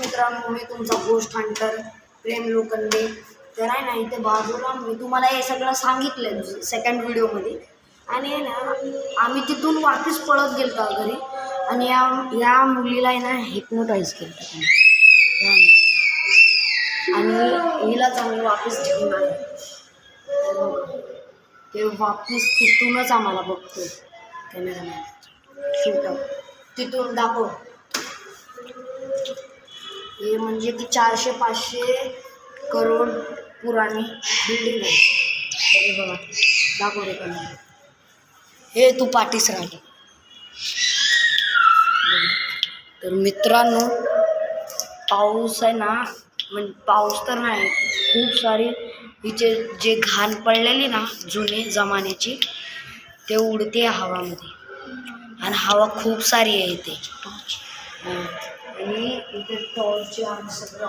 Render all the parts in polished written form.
मित्रांनो, मी तुमचा गोष्ट हंटर प्रेम लोखंडे. तर आहे ना, इथे बाजूला मी तुम्हाला हे सगळं सांगितलं सेकंड व्हिडिओमध्ये. आणि आहे ना, आम्ही तिथून वापस पळत गेलो घरी आणि या मुलीला आहे ना हिप्नोटाईज केलं आणि हिलाच आम्ही वापस घेऊन आलो. ते वापस तिथूनच आम्हाला बघतो कॅमेरामॅन शूटर तिथून दाखव. हे म्हणजे ती 400-500 करोड पुराणी बिल्डिंग आहे. हे बघा दाखव रे कॅमेरा. हे तू पाठीस राहिलं. तर मित्रांनो, पाऊस आहे ना, म्हणजे पाऊस तर नाही, खूप सारी हिचे जे घाण पडलेली ना जुने जमान्याची ते उडते हवामध्ये आणि हवा खूप सारी आहे इथे. आणि इथे टॉर्च आम्ही सगळं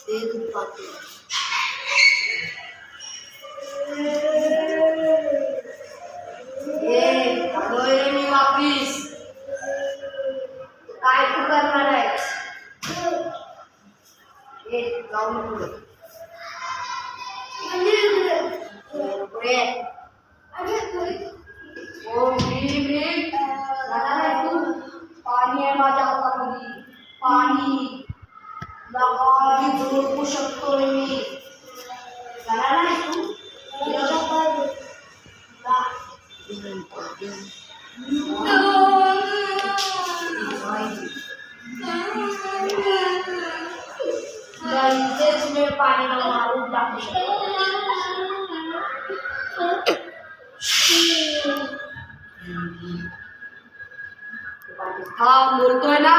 ते तू पाहतो. मी वापिस काय तू करणार आहे? जाऊन पुढे पाणी आहे माझ्या हातामध्ये. पाणी गाडी झोडू शकतो मी. जाणार नाही तू? इथेच मी पाणी मारून टाकू शकतो. हा बोलतोय ना.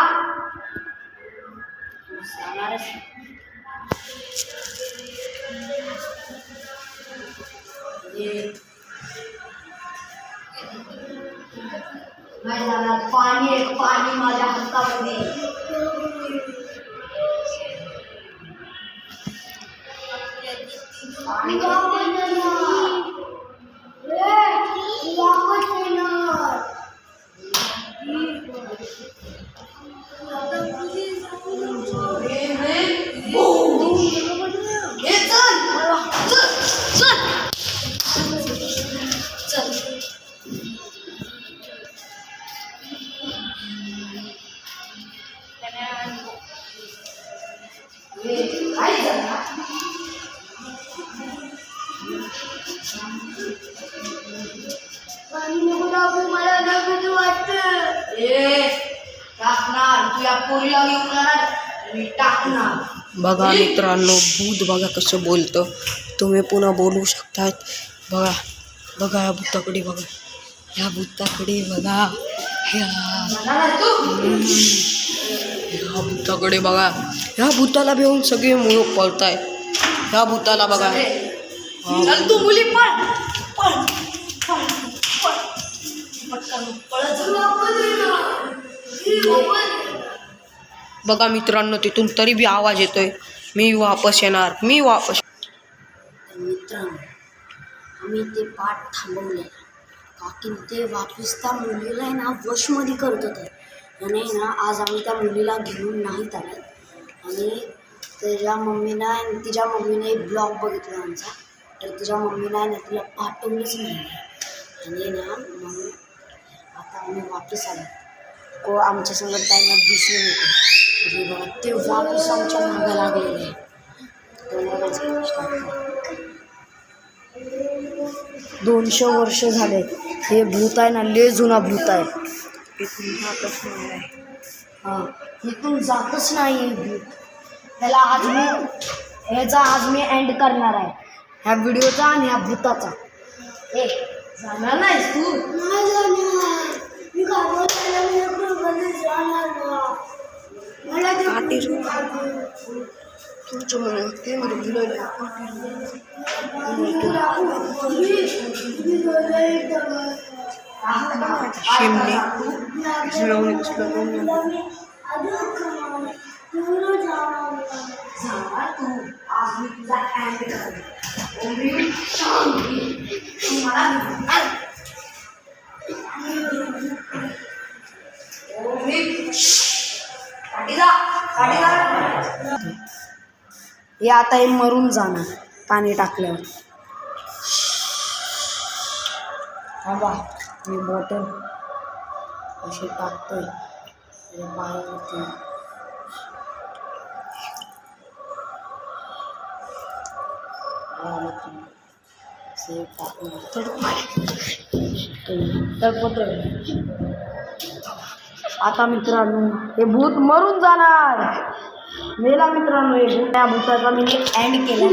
नाही जाणार. पाणी आहे, पाणी माझ्या हातामध्ये. बघा मित्रांनो, भूत बघा कसं बोलतं. तुम्ही पुन्हा बोलू शकतात. बघा बघा या भूताकडे बघा. ह्या भूताकडे बघा. ह्या भूताकडे बघा. ह्या भूताला भेऊन सगळे मुलं पळतायत. ह्या भूताला बघा. तू मुली पळ. बघा मित्रांनो, तिथून तरी बी आवाज येतोय. मी वापस येणार. मित्रांनो, आम्ही ते पाठ थांबवले काकी ते वापस त्या मुलीला आहे ना वशमध्ये करत होते. आणि ना आज आम्ही त्या मुलीला घेऊन नाहीत आले. आणि तिच्या मम्मीने ब्लॉग बघितला आमचा. तर तिच्या मम्मीला आहे ना तिला पाठवलंच नाही. आणि ना मग आता आम्ही वापस आलो. आमच्या संगत त्यांना दिसले नव्हते. बघा ते वापस आमच्या मागं लागलेले आहे. 200 वर्ष झाले. हे भूत आहे ना लय जुना भूत आहे. इथून जातच नाही. हां, इथून जातच नाही हे भूत. ह्याचा आज मी एंड करणार आहे, ह्या व्हिडिओचा आणि ह्या भूताचा. जाणार नाहीस तू? नाही जाणार. मी तुमचं म्हणून ते पाठी हे आता हे मरून जाणार पाणी टाकल्यावर. थांबा मी बॉटल अशी टाकतोय पाण्यावरती. आता मित्रांनो हे भूत मरून जाणार. मेला मित्रांनो हे भूत. त्या भूताचा मी एंड केला.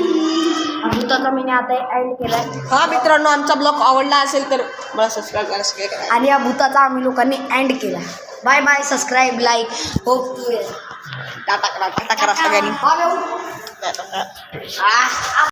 भूताचा मी आता एंड केलाय. हा मित्रांनो, आमचा ब्लॉग आवडला असेल तर मला सबस्क्राईब करा. आणि या भूताचा आम्ही लोकांनी एंड केला. Bye bye. Subscribe like hope to tata करा सगळ्यांनी. हा